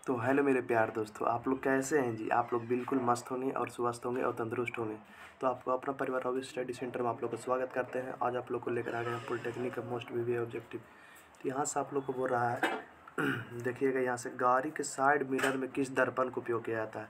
तो हेलो मेरे प्यार दोस्तों, आप लोग कैसे हैं जी। आप लोग बिल्कुल मस्त होंगे और स्वस्थ होंगे और तंदुरुस्त होंगे। तो आपको अपना परिवार हॉबी स्टडी सेंटर में आप लोग का स्वागत करते हैं। आज आप लोग को लेकर आ गए हैं पॉलिटेक्निक का मोस्ट वीवी ऑब्जेक्टिव। तो यहाँ से आप लोग को बोल रहा है देखिएगा, यहाँ से गाड़ी के साइड मिरर में किस दर्पण का उपयोग किया जाता है।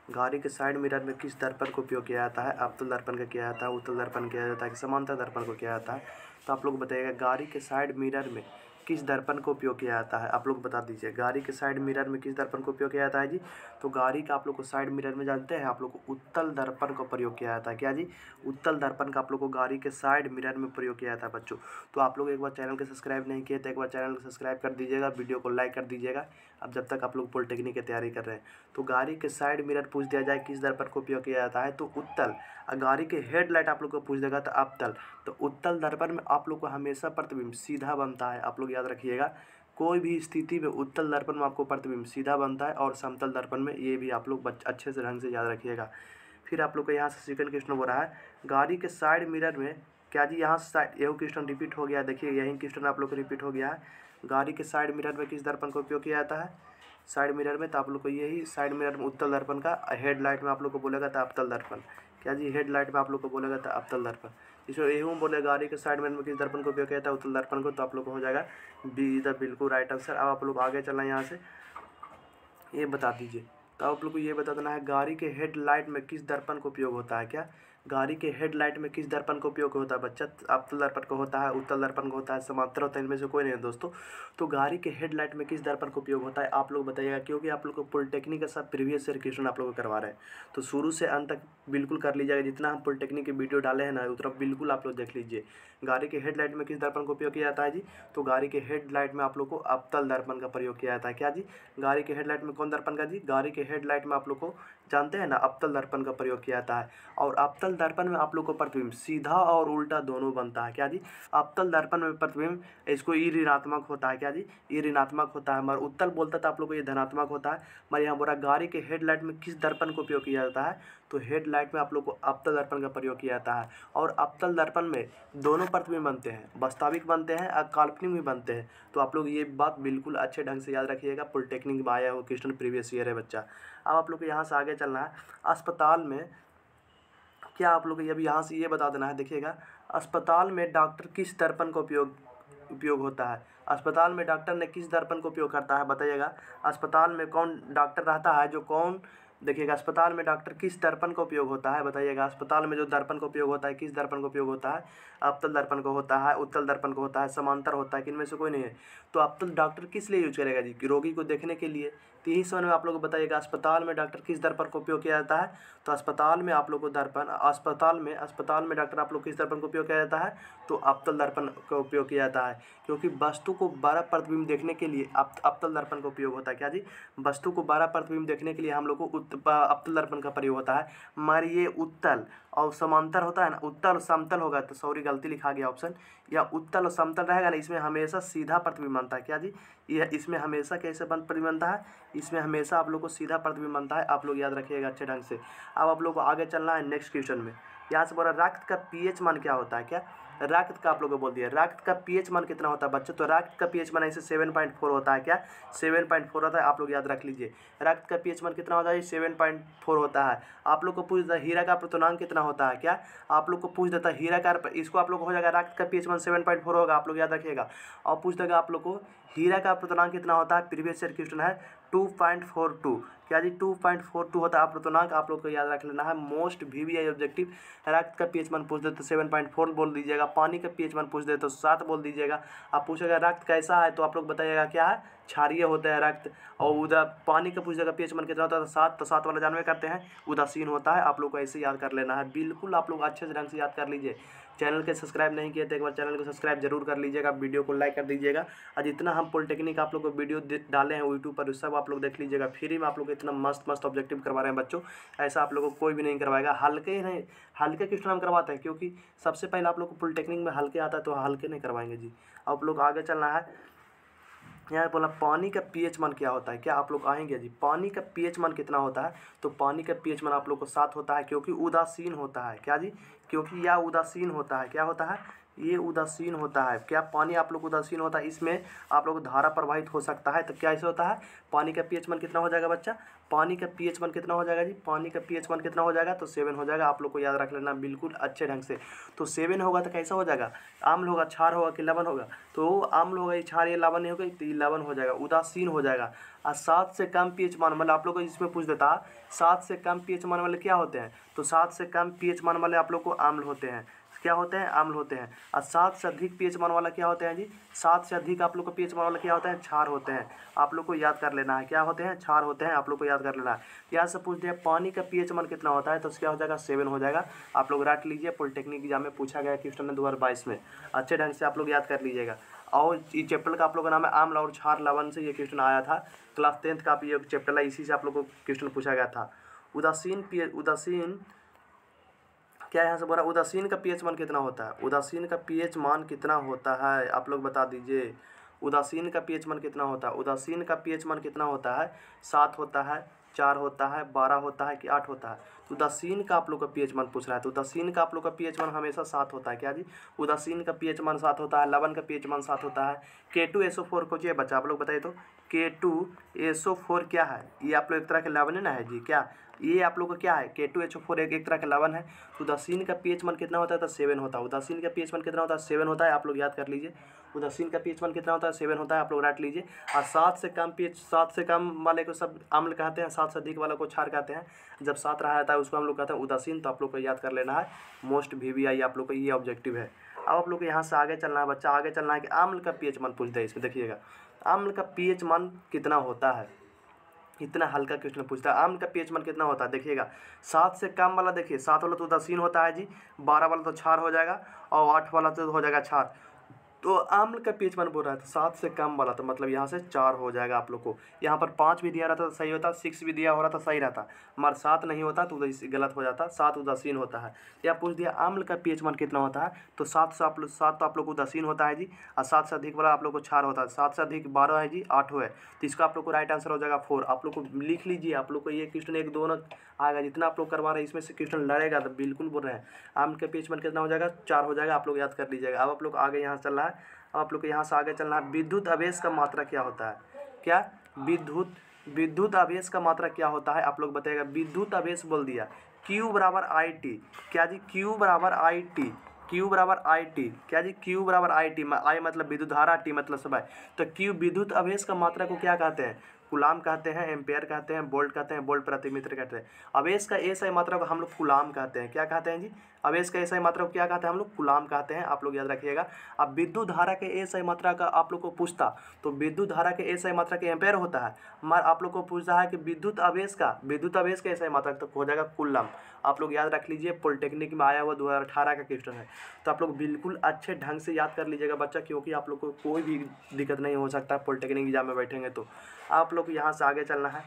गाड़ी के साइड मिरर में किस दर्पण का उपयोग किया जाता है। अवतल दर्पण का किया जाता है, उत्तल दर्पण किया जाता है कि समांतर दर्पण को किया जाता है। तो आप लोग बताइएगा गाड़ी के साइड मिरर में किस दर्पण का उपयोग किया जाता है। आप लोग बता दीजिए गाड़ी के साइड मिरर में किस दर्पण का उपयोग किया जाता है जी। तो गाड़ी का आप लोग को साइड मिरर में जानते हैं आप लोग को उत्तल दर्पण का प्रयोग किया जाता है। क्या जी, उत्तल दर्पण का आप लोग को गाड़ी के साइड मिरर में प्रयोग किया जाता है बच्चों। तो आप लोग एक बार चैनल को सब्सक्राइब नहीं किए तो एक बार चैनल को सब्सक्राइब कर दीजिएगा, वीडियो को लाइक कर दीजिएगा। अब जब तक आप लोग पॉलिटेक्निक की तैयारी कर रहे हैं तो गाड़ी के साइड मिरर पूछ दिया जाए किस दर्पण का उपयोग किया जाता है तो उत्तल। गाड़ी के हेडलाइट आप लोग को पूछ देगा तो अवतल। तो उत्तल दर्पण में आप लोग को हमेशा प्रतिबिंब सीधा बनता है। आप लोग याद रखिएगा, कोई भी स्थिति में उत्तल दर्पण में आपको प्रतिबिंब सीधा बनता है और समतल दर्पण में, ये भी आप लोग अच्छे से ढंग से याद रखिएगा। फिर आप लोग को यहाँ से सेकंड क्वेश्चन हो रहा है गाड़ी के साइड मिरर में। क्या जी, यहाँ से यही क्वेश्चन रिपीट हो गया। देखिए यही क्वेश्चन आप लोग को रिपीट हो गया है। गाड़ी के साइड मिरर में किस दर्पण का उपयोग किया जाता है साइड मिरर में। तो आप लोग को यही साइड मिरर में उत्तल दर्पण का, हेडलाइट में आप लोग को बोलेगा था अवतल दर्पण। क्या जी, हेडलाइट में आप लोग को बोलेगा था अवतल दर्पण। इसमें एहू बोले गाड़ी के साइड मिरर में किस दर्पण का उपयोग किया जाता है उत्तल दर्पण को। तो आप लोग को हो जाएगा बी द बिल्कुल राइट आंसर। अब आप लोग आगे चलना है, यहाँ से ये बता दीजिए। तो आप लोग को ये बता देना है गाड़ी के हेडलाइट में किस दर्पण का उपयोग होता है। क्या गाड़ी के हेडलाइट में किस दर्पण का उपयोग होता है बच्चा। अवतल दर्पण का होता है, उत्तल दर्पण का होता है, समांतर होता है, इनमें से कोई नहीं है दोस्तों। तो गाड़ी के हेडलाइट में किस दर्पण का उपयोग होता है आप लोग बताइएगा, क्योंकि आप लोग को पॉलिटेक्निक का सब प्रीवियस ईयर क्वेश्चन आप लोग को करवा रहे हैं। तो शुरू से अंत तक बिल्कुल कर लीजिएगा। जितना हम पॉलिटेक्निक की वीडियो डाले हैं ना उतना बिल्कुल आप लोग देख लीजिए। गाड़ी के हेडलाइट में किस दर्पण का उपयोग किया जाता है जी। तो गाड़ी के हेडलाइट में आप लोग को अवतल दर्पण का प्रयोग किया जाता है। क्या जी, गाड़ी के हेडलाइट में कौन दर्पण का जी, गाड़ी के हेडलाइट में आप लोग को जानते हैं ना अवतल दर्पण का प्रयोग किया जाता है। और अवतल दर्पण में आप लोग को प्रतिबिंब सीधा और उल्टा दोनों बनता है। क्या जी, अवतल दर्पण में प्रतिबिंब इसको ई ऋणात्मक होता है। क्या जी, ई ऋणात्मक होता है। मगर उत्तल बोलता था आप लोग को ये धनात्मक होता है। मैं यहाँ बोला गाड़ी के हेडलाइट में किस दर्पण का उपयोग किया जाता है। तो हेडलाइट में आप लोग को अवतल दर्पण का प्रयोग किया जाता है। और अवतल दर्पण में दोनों प्रतिबिंब बनते हैं, वास्तविक बनते हैं और काल्पनिक भी बनते हैं। तो आप लोग ये बात बिल्कुल अच्छे ढंग से याद रखिएगा। पॉलिटेक्निक में आया हुआ क्वेश्चन प्रीवियस ईयर है बच्चा। अब आप लोग को यहाँ से आगे चलना है। अस्पताल में क्या आप लोग अभी यहाँ से ये बता देना है। देखिएगा, अस्पताल में डॉक्टर किस दर्पण का उपयोग होता है। अस्पताल में डॉक्टर ने किस दर्पण का उपयोग करता है बताइएगा। अस्पताल में कौन डॉक्टर रहता है जो कौन, देखिएगा अस्पताल में डॉक्टर किस दर्पण का उपयोग होता है बताइएगा। अस्पताल में जो दर्पण का उपयोग होता है किस दर्पण का उपयोग होता है। अवतल दर्पण का होता है, उत्तल दर्पण का होता है, समांतर होता है, कि इनमें से कोई नहीं है। तो अवतल डॉक्टर किस लिए यूज करेगा जी, कि रोगी को देखने के लिए। तो यही समय में आप लोग को बताइएगा अस्पताल में डॉक्टर किस दर्पण का उपयोग किया जाता है। तो अस्पताल में आप लोग को दर्पण, अस्पताल में डॉक्टर आप लोग किस दर्पण का उपयोग किया जाता है। तो अवतल दर्पण का उपयोग किया जाता है, क्योंकि वस्तु को 12 प्रतिबिंब देखने के लिए अवतल दर्पण का उपयोग होता है। क्या जी, वस्तु को 12 प्रतिबिंब देखने के लिए हम लोग को अवतल दर्पण का प्रयोग होता है। मगर ये उत्तल और समांतर होता है ना, उत्तल और समतल होगा तो सॉरी गलती लिखा गया ऑप्शन, या उत्तल और समतल रहेगा ना, इसमें हमेशा सीधा प्रतिबिंब बनता है। क्या जी, यह इसमें हमेशा कैसे प्रतिबिंब बनता है, इसमें हमेशा आप लोग को सीधा प्रतिबिंब बनता है। आप लोग याद रखिएगा अच्छे ढंग से। अब आप लोग को आगे चलना है नेक्स्ट क्वेश्चन में। यहाँ से बोला रक्त का पीएच मान क्या होता है। क्या रक्त का आप लोग को बोल दिया रक्त का पीएच मान कितना होता है बच्चों। तो रक्त का पीएच मान ऐसे 7.4 होता है। क्या 7.4 होता है, आप लोग याद रख लीजिए। रक्त का पीएच मान कितना होता है, 7.4 होता है। आप लोग को पूछ देता हीरा का अपर्तनांक कितना होता है। क्या आप लोग को पूछ देता हीरा का, इसको आप लोग को हो जाएगा रक्त का पीएच मान 7.4 होगा, आप लोग याद रखिएगा। और पूछ देगा आप लोग को हीरा का अपर्तनांक कितना होता है, प्रीवियस ईयर क्वेश्चन है 2.42। क्या जी 2.42 होता है अपर्तनांक, आप लोग को याद रख लेना है। Most VVI objective. रक्त का पीएच मान पूछ दे तो 7.4 बोल दीजिएगा। पानी का पीएच मान पूछ दे तो 7 बोल दीजिएगा। आप पूछेगा रक्त कैसा है तो आप लोग बताइएगा क्या है, क्षारीय होता है रक्त। और उधर पानी का पूछ देगा पीएच मान कितना होता है तो 7, तो 7 वाला जानवे करते हैं उदासीन होता है। आप लोग को ऐसे याद कर लेना है, बिल्कुल आप लोग अच्छे से ढंग से याद कर लीजिए। चैनल के सब्सक्राइब नहीं किए तो एक बार चैनल को सब्सक्राइब जरूर कर लीजिएगा, वीडियो को लाइक कर दीजिएगा। और जितना हम पॉलिटेक्निक आप लोग को वीडियो डाले हैं यूट्यूब पर सब आप लोग देख लीजिएगा। फ्री में आप लोग को इतना मस्त मस्त ऑब्जेक्टिव करवा रहे हैं बच्चों, ऐसा आप लोगों को कोई भी नहीं करवाएगा। हल्के ही नहीं, हल्के क्वेश्चन हम करवाते हैं, क्योंकि सबसे पहले आप लोग को पॉलिटेक्निक में हल्के आता है तो हल्के नहीं करवाएंगे जी। आप लोग आगे चलना है। यहाँ बोला पानी का पीएच मान क्या होता है। क्या आप लोग आएंगे जी, पानी का पीएच मान कितना होता है। तो पानी का पीएच मान आप लोग को 7 होता है, क्योंकि उदासीन होता है। क्या जी, क्योंकि यह उदासीन होता है। क्या होता है, ये उदासीन होता है। क्या पानी आप लोग उदासीन होता है, इसमें आप लोग धारा प्रवाहित हो सकता है। तो क्या ऐसे होता है, पानी का पीएच मान कितना हो जाएगा बच्चा, पानी का पीएच मान कितना हो जाएगा जी, पानी का पीएच मान कितना हो जाएगा, तो 7 हो जाएगा। आप लोग को याद रख लेना बिल्कुल अच्छे ढंग से। तो 7 होगा तो कैसा हो जाएगा, आम्ल होगा, क्षार होगा कि लवण होगा, तो आम्ल होगा, ये क्षार, ये लवण नहीं होगा, तो ये लवण हो जाएगा, उदासीन हो जाएगा। और 7 से कम पीएच मान, मतलब आप लोग को इसमें पूछ देता 7 से कम पीएच मान वाले क्या होते हैं, तो 7 से कम पीएच मान वाले आप लोग को आम्ल होते हैं। क्या होते हैं, आम्ल होते हैं। और 7 से अधिक पीएच मान वाला क्या होते हैं जी, 7 से अधिक आप लोग को पीएच मान वाला क्या होता है, क्षार होते हैं। आप लोग को याद कर लेना है, क्या होते हैं, क्षार होते हैं, आप लोग को याद कर लेना है। यहाँ से पूछ दिया पानी का पीएच मान कितना होता है, तो क्या हो जाएगा, 7 हो जाएगा। आप लोग रट लीजिए, पॉलिटेक्निक एग्जाम में पूछा गया क्वेश्चन है 2022 में, अच्छे ढंग से आप लोग याद कर लीजिएगा। और इस चैप्टर का आप लोग का नाम है आम्ल और क्षार लवण से ये क्वेश्चन आया था, क्लास 10th का ये चैप्टर है, इसी से आप लोग को क्वेश्चन पूछा गया था। उदासीन क्या यहाँ से बोला, उदासीन का पीएच मान कितना होता है, उदासीन का पीएच मान कितना होता है, आप लोग बता दीजिए। उदासीन का पीएच मान कितना होता है, उदासीन का पीएच मान कितना होता है, 7 होता है, 4 होता है, 12 होता है कि 8 होता है। तो उदासीन का आप लोग का पीएच मान पूछ रहा है, तो उदासीन का आप लोग का पीएच मान हमेशा 7 होता है। क्या जी, उदासीन का पीएच मान 7 होता है, लवण का पीएच मान 7 होता है। K2SO4 को जो बच्चा आप लोग बताइए तो K2SO4 क्या है, ये आप लोग एक तरह के लवण ना है जी, क्या ये आप लोग का क्या है, K2HO4 एक तरह का लवण है। तो उदासीन का पीएच मान कितना होता है, तो 7 होता है। उदासीन का पीएच मान कितना होता है, 7 होता है, आप लोग याद कर लीजिए। उदासीन का पीएच मान कितना होता है, 7 होता है, आप लोग रट लीजिए। और 7 से कम पीएच, 7 से कम वाले को सब अम्ल कहते हैं, 7 से अधिक वाला को क्षार कहते हैं। जब 7 रहा जाता है उसको हम लोग कहते हैं उदासीन। तो आप लोग को याद कर लेना है, मोस्ट VVI आप लोग का ये ऑब्जेक्टिव है। अब आप लोग को यहाँ से आगे चलना है बच्चा, आगे चलना है कि अम्ल का पीएच मान पूछते हैं इसमें। देखिएगा अम्ल का पीएच मान कितना होता है, इतना हल्का क्वेश्चन पूछता है। आम्ल का पीएच मान कितना होता है, देखिएगा 7 से कम वाला, देखिए 7 वाला तो उदासीन होता है जी, 12 वाला तो क्षार हो जाएगा, और 8 वाला तो हो जाएगा क्षार। तो आम्ल का पीएच मान बोल रहा है, तो 7 से कम वाला, तो मतलब यहाँ से 4 हो जाएगा आप लोग को। यहाँ पर 5 भी दिया रहता तो सही होता, 6 भी दिया हो रहा था सही रहता, मगर 7 नहीं होता तो गलत हो जाता, 7 उदासीन होता है। या पूछ दिया आम्ल का पीएच मान कितना होता है, तो 7 से 7 तो आप लोग को उदासीन होता है जी, और 7 से अधिक वाला आप लोग को क्षार होता है। 7 से अधिक 12 है जी, 8 है, तो इसका आप लोग को राइट आंसर हो जाएगा 4। आप लोग को लिख लीजिए, आप लोग को ये क्वेश्चन 1 2 आएगा, जितना आप लोग करवा रहे हैं इसमें से क्वेश्चन लड़ेगा तो बिल्कुल बोल रहे हैं। आम्ल का पीएच मान कितना हो जाएगा, 4 हो जाएगा, आप लोग याद कर लीजिएगा। अब आप लोग आगे यहाँ चल रहा है, अब आप लोग को यहाँ से आगे चलना है। विद्युत आवेश का मात्रा क्या होता है, क्या विद्युत आवेश का मात्रा क्या होता है, आप लोग बताइएगा। विद्युत आवेश बोल दिया Q बराबर IT, क्या जी, Q बराबर IT, Q बराबर IT, क्या जी, Q बराबर IT, I मतलब विद्युत धारा, T मतलब समय। तो Q विद्युत आवेश का मात्रा को क्या कहते हैं, कूलाम कहते हैं, एम्पेयर कहते हैं, वोल्ट कहते हैं, वोल्ट प्रति मीटर कहते हैं। आवेश का SI मात्रा को हम लोग कूलाम कहते हैं, क्या कहते हैं जी, आवेश का SI मात्रा को क्या कहते हैं हम लोग, कूलाम कहते हैं, आप लोग याद रखिएगा। अब विद्युत धारा के SI मात्रा का आप लोग को पूछता, तो विद्युत धारा के SI मात्रा के एम्पेयर होता है, मगर आप लोग को पूछता है कि विद्युत आवेश का SI मात्रा तो हो जाएगा कूलम। आप लोग याद रख लीजिए, पॉलिटेक्निक में आया हुआ 2018 का क्वेश्चन है, तो आप लोग बिल्कुल अच्छे ढंग से याद कर लीजिएगा बच्चा, क्योंकि आप लोग को कोई भी दिक्कत नहीं हो सकता पॉलिटेक्निक एग्जाम में बैठेंगे तो। आप लोग को यहाँ से आगे चलना है।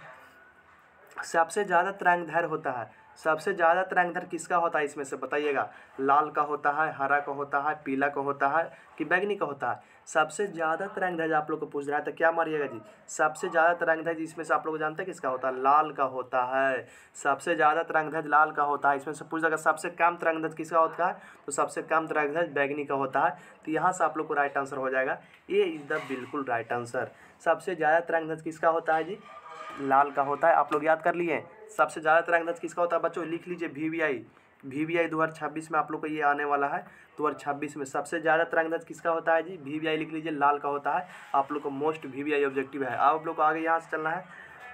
सबसे ज़्यादा तरंगदैर्घ्य होता है, सबसे ज़्यादा तरंगदैर्घ्य किसका होता है, इसमें से बताइएगा। लाल का होता है, हरा का होता है, पीला का होता है कि बैंगनी का होता है। सबसे ज़्यादा तरंगदैर्घ्य आप लोग को पूछ रहा है, तो क्या मारिएगा जी, सबसे ज़्यादा तरंगदैर्घ्य इसमें से आप लोग जानते हैं किसका होता है, लाल का होता है। सबसे ज़्यादा तरंगदैर्घ्य लाल का होता है। इसमें से पूछ जाएगा सबसे कम तरंगदैर्घ्य किसका होता है, तो सबसे कम तरंगदैर्घ्य बैंगनी का होता है। तो यहाँ से आप लोग को राइट आंसर हो जाएगा, ये इज़ द बिल्कुल राइट आंसर। सबसे ज़्यादा तरंगदैर्घ्य किसका होता है जी, लाल का होता है। आप लोग याद कर लिए। सबसे ज़्यादा तरंगदैर्घ्य किसका होता है बच्चों, लिख लीजिए VVI 2026 में आप लोग को ये आने वाला है। 2026 में सबसे ज़्यादा तरंगदैर्घ्य किसका होता है जी, VVI लिख लीजिए, लाल का होता है। आप लोग को मोस्ट VVI ऑब्जेक्टिव है। अब आप लोग को आगे यहाँ से चलना है।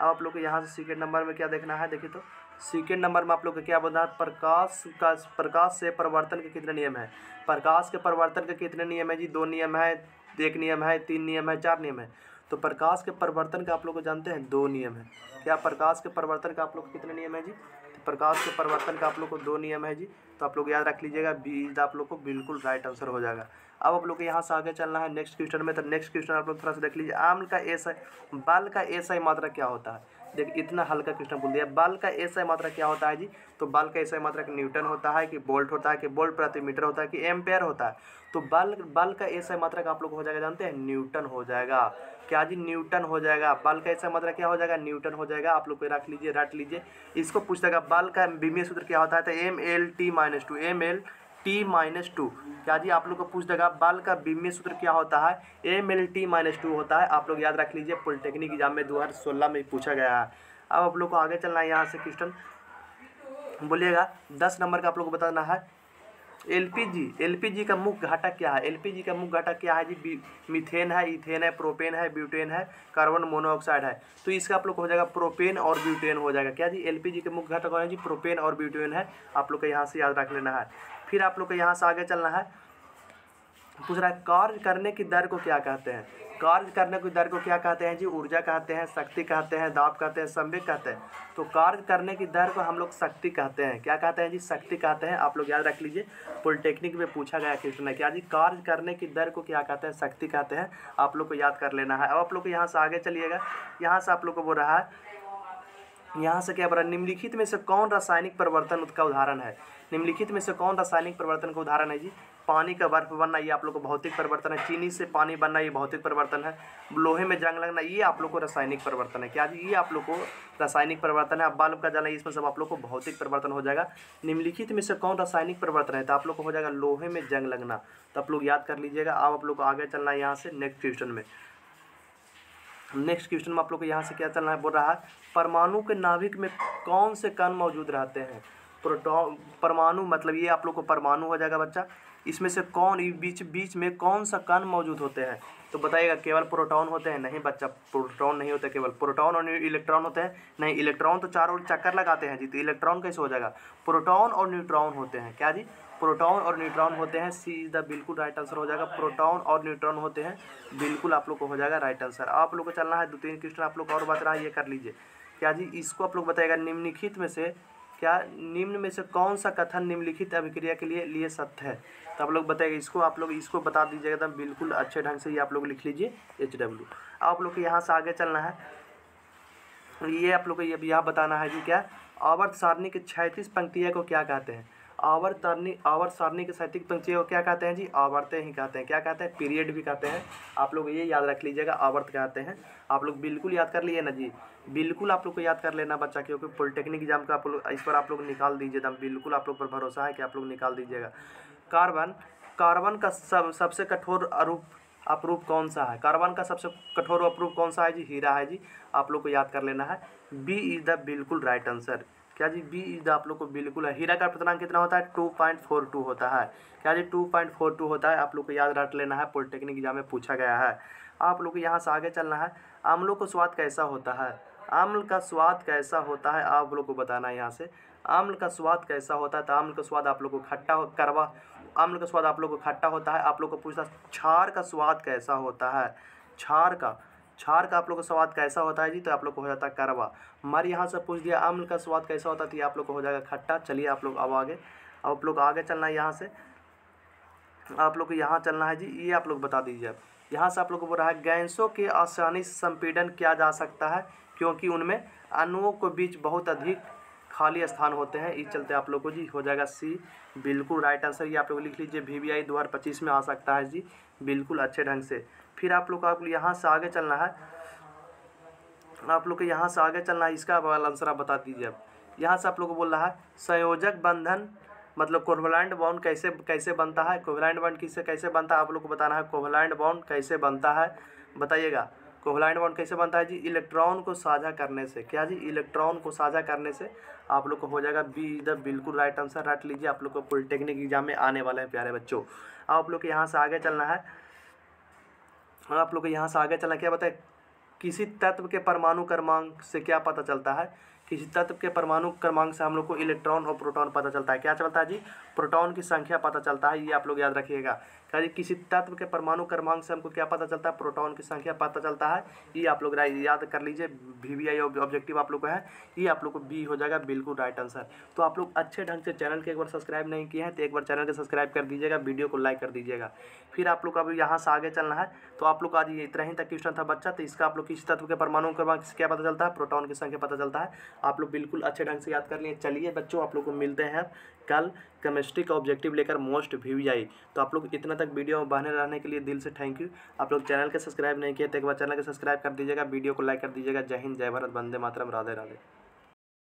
अब आप लोग को यहाँ से सेकेंड नंबर में क्या देखना है, देखिए तो सेकेंड नंबर में आप लोग को क्या बोलना है, प्रकाश से परिवर्तन के कितने नियम है। प्रकाश के परिवर्तन के कितने नियम है जी, 2 नियम है, 1 नियम है, 3 नियम है, 4 नियम है। तो प्रकाश के परिवर्तन का आप लोग को जानते हैं 2 नियम है। क्या प्रकाश के परिवर्तन का आप लोग को कितने नियम है जी, तो प्रकाश के परिवर्तन का आप लोग को 2 नियम है जी। तो आप लोग याद रख लीजिएगा, बी आप लोग को बिल्कुल राइट आंसर हो जाएगा। अब आप लोग को यहाँ से आगे चलना है नेक्स्ट क्वेश्चन में। तो नेक्स्ट क्वेश्चन आप लोग थोड़ा सा देख लीजिए। आम्ल का बल का SI मात्रा क्या होता है। देखिए इतना हल्का क्वेश्चन बोल दिया, बल का SI मात्रा क्या होता है जी। तो बल का SI मात्रा न्यूटन होता है कि वोल्ट होता है कि वोल्ट प्रति मीटर होता है कि एम्पेयर होता है। तो बल का SI मात्रा का आप लोग हो जाएगा, जानते हैं, न्यूटन हो जाएगा। क्या जी, न्यूटन हो जाएगा। बल का SI मात्रा क्या हो जाएगा, न्यूटन हो जाएगा। आप लोग को रख लीजिए, रट लीजिए। इसको पूछ देगा बल का विमीय सूत्र क्या होता है, तो MLT-2, MLT-2 क्या जी आप लोग को पूछ देगा बल का विमीय सूत्र क्या होता है, MLT-2 होता है। आप लोग याद रख लीजिए, पॉलिटेक्निक एग्जाम में 2016 में पूछा गया है। अब आप लोग को आगे चलना है, यहाँ से क्वेश्चन बोलिएगा 10 नंबर का आप लोग को बताना है। एलपीजी का मुख्य घटक क्या है? एलपीजी का मुख्य घटक क्या है जी? मीथेन है, इथेन है, प्रोपेन है, ब्यूटेन है, कार्बन मोनोऑक्साइड है। तो इसका आप लोग को हो जाएगा प्रोपेन और ब्यूटेन हो जाएगा। क्या जी एलपीजी के मुख्य घटक है जी? प्रोपेन और ब्यूटेन है। आप लोग को यहाँ से याद रख लेना है। फिर आप लोग को यहाँ से आगे चलना है, पूछ रहा है कार्य करने की दर को क्या कहते हैं? कार्य करने की दर को क्या कहते हैं जी? ऊर्जा कहते हैं, शक्ति कहते हैं, दाब कहते हैं, संवेग कहते हैं। तो कार्य करने की दर को हम लोग शक्ति कहते हैं। क्या कहते हैं जी? शक्ति कहते हैं। आप लोग याद रख लीजिए, पॉलिटेक्निक में पूछा गया क्वेश्चन है। क्या जी कार्य करने की दर को क्या कहते हैं? शक्ति कहते हैं। आप लोग को याद कर लेना है। अब आप लोग को यहाँ से आगे चलिएगा, यहाँ से आप लोग को बोल रहा है, यहाँ से क्या बोल रहा है, निम्नलिखित में से कौन रासायनिक परिवर्तन का उदाहरण है? निम्नलिखित में से कौन रासायनिक परिवर्तन का उदाहरण है जी? पानी का बर्फ बनना, ये आप लोग को भौतिक परिवर्तन है। चीनी से पानी बनना, ये भौतिक परिवर्तन है। लोहे में जंग लगना, ये आप लोग को रासायनिक परिवर्तन है। क्या जी ये आप लोग को रासायनिक परिवर्तन है। अब बल्ब का जलना, इसमें सब आप लोग को भौतिक परिवर्तन हो जाएगा। निम्नलिखित में से कौन रासायनिक परिवर्तन है? तो आप लोग को हो जाएगा लोहे में जंग लगना। तो आप लोग याद कर लीजिएगा। अब आप लोग को आगे चलना है यहाँ से नेक्स्ट क्वेश्चन में। नेक्स्ट क्वेश्चन में आप लोग को यहाँ से क्या चलना है, बोल रहा है परमाणु के नाभिक में कौन से कण मौजूद रहते हैं? प्रोटॉन, परमाणु मतलब ये आप लोग को परमाणु हो जाएगा बच्चा। इसमें से कौन बीच में कौन सा कण मौजूद होते हैं? तो बताइएगा केवल प्रोटॉन होते हैं? नहीं बच्चा, प्रोटॉन नहीं होते, केवल प्रोटॉन और इलेक्ट्रॉन होते हैं। नहीं, इलेक्ट्रॉन तो चारों ओर चक्कर लगाते हैं जी, तो इलेक्ट्रॉन कैसे हो जाएगा? प्रोटॉन और न्यूट्रॉन होते हैं। क्या जी प्रोटॉन और न्यूट्रॉन होते हैं। सी इज द बिल्कुल राइट आंसर हो जाएगा। प्रोटॉन और न्यूट्रॉन होते हैं, बिल्कुल आप लोग को हो जाएगा राइट आंसर। आप लोग को चलना है 2-3 क्वेश्चन आप लोग और बच रहा है, ये कर लीजिए। क्या जी इसको आप लोग बताइएगा निम्नलिखित में से क्या, निम्न में से कौन सा कथन निम्नलिखित अभिक्रिया के लिए सत्य है? तो आप लोग बताइएगा इसको, आप लोग इसको बता दीजिएगा एकदम बिल्कुल अच्छे ढंग से। ये आप लोग लिख लीजिए HW। आप लोग को यहाँ से आगे चलना है, ये आप लोग को ये यहाँ बताना है जी क्या, आवर्त सारणी के 36 पंक्तियों को क्या कहते हैं? आवर्त सारणी के 37 पंक्तियों को क्या कहते हैं जी? आवर्तें ही कहते हैं। क्या कहते हैं? पीरियड भी कहते हैं। आप लोग ये याद रख लीजिएगा, आवर्त कहते हैं। आप लोग बिल्कुल याद कर लिए ना जी, बिल्कुल आप लोग को याद कर लेना बच्चा, क्योंकि पॉलिटेक्निक एग्जाम का आप लोग इस पर आप लोग निकाल दीजिए दम, बिल्कुल आप लोग पर भरोसा है कि आप लोग निकाल दीजिएगा। कार्बन का सबसे कठोर अपरूप कौन सा है? कार्बन का सबसे कठोर अपरूप कौन सा है जी? हीरा है जी। आप लोग को याद कर लेना है। बी इज द बिल्कुल राइट आंसर। क्या जी बी इज द आप लोग को बिल्कुल है। हीरा का प्रतिनांक कितना होता है? 2.42 होता है। क्या जी 2.42 होता है। आप लोग को याद रख लेना है, पॉलिटेक्निक एग्जाम में पूछा गया है। आप लोग को यहाँ से आगे चलना है, अम्लों का स्वाद कैसा होता है? अम्ल का स्वाद कैसा होता है आप लोग को बताना है। यहाँ से अम्ल का स्वाद कैसा होता है? तो अम्ल का स्वाद आप लोग को खट्टा कड़वा, अम्ल का स्वाद आप लोग को खट्टा होता है। आप लोग को पूछता क्षार का स्वाद कैसा होता है? क्षार का आप लोग का स्वाद कैसा होता है जी? तो आप लोग को हो जाता है कड़वा। हमारे यहाँ से पूछ दिया अम्ल का स्वाद कैसा होता है, तो ये आप लोग को हो जाएगा खट्टा। चलिए आप लोग अब आगे, अब आप लोग आगे चलना है। यहाँ से आप लोग को यहाँ चलना है जी, ये आप लोग बता दीजिए। यहाँ से आप लोग को बोल रहा है गैसों के आसानी से संपीड़न किया जा सकता है क्योंकि उनमें अणुओं के बीच बहुत अधिक खाली स्थान होते हैं। इस चलते आप लोग को जी हो जाएगा सी बिल्कुल राइट आंसर। ये आप लोग लिख लीजिए, VVI 2025 में आ सकता है जी, बिल्कुल अच्छे ढंग से। फिर आप लोग को यहाँ से आगे चलना है, आप लोग को यहाँ से आगे चलना है, इसका आंसर आप बता दीजिए। अब यहाँ से आप लोग को बोल रहा है संयोजक बंधन मतलब कोवैलेंट बॉन्ड कैसे बनता है? कोवैलेंट बॉन्ड किससे कैसे बनता है? आप लोग को बताना है कोवैलेंट बॉन्ड कैसे बनता है, बताइएगा। कोवैलेंट बॉन्ड कैसे बनता है जी? इलेक्ट्रॉन को साझा करने से। क्या जी इलेक्ट्रॉन को साझा करने से। आप लोग को हो जाएगा बी इधर बिल्कुल राइट आंसर। रट लीजिए, आप लोग को पॉलिटेक्निक एग्जाम में आने वाला है प्यारे बच्चों। आप लोग को यहाँ से आगे चलना है, आप लोग को यहाँ से आगे चलना क्या बताए, किसी तत्व के परमाणु क्रमांक से क्या पता चलता है? किसी तत्व के परमाणु क्रमांक से हम लोग को इलेक्ट्रॉन और प्रोटॉन पता चलता है। क्या चलता है जी? प्रोटॉन की संख्या पता चलता है। ये आप लोग याद रखिएगा। क्या जी किसी तत्व के परमाणु क्रमांक से हमको क्या पता चलता है? प्रोटॉन की संख्या पता चलता है। ये आप लोग याद कर लीजिए, VVI ऑब्जेक्टिव आप लोग का है, ये आप लोग को बी हो जाएगा बिल्कुल राइट आंसर। तो आप लोग अच्छे ढंग से चैनल के एक बार सब्सक्राइब नहीं किए हैं तो एक बार चैनल को सब्सक्राइब कर दीजिएगा, वीडियो को लाइक कर दीजिएगा। फिर आप लोग को अभी यहाँ से आगे चलना है। तो आप लोग आज ये इतना ही तक क्वेश्चन था बच्चा। तो इसका आप लोग किसी तत्व के परमाणु क्रमांक से क्या पता चलता है? प्रोटॉन की संख्या पता चलता है। आप लोग बिल्कुल अच्छे ढंग से याद कर लिए। चलिए बच्चों, आप लोग को मिलते हैं कल केमिस्ट्री का ऑब्जेक्टिव लेकर मोस्ट VVI। तो आप लोग इतना तक वीडियो में बने रहने के लिए दिल से थैंक यू। आप लोग चैनल के सब्सक्राइब नहीं किए तो एक बार चैनल के सब्सक्राइब कर दीजिएगा, वीडियो को लाइक कर दीजिएगा। जय हिंद, जय भारत, वंदे मातरम, राधे राधे।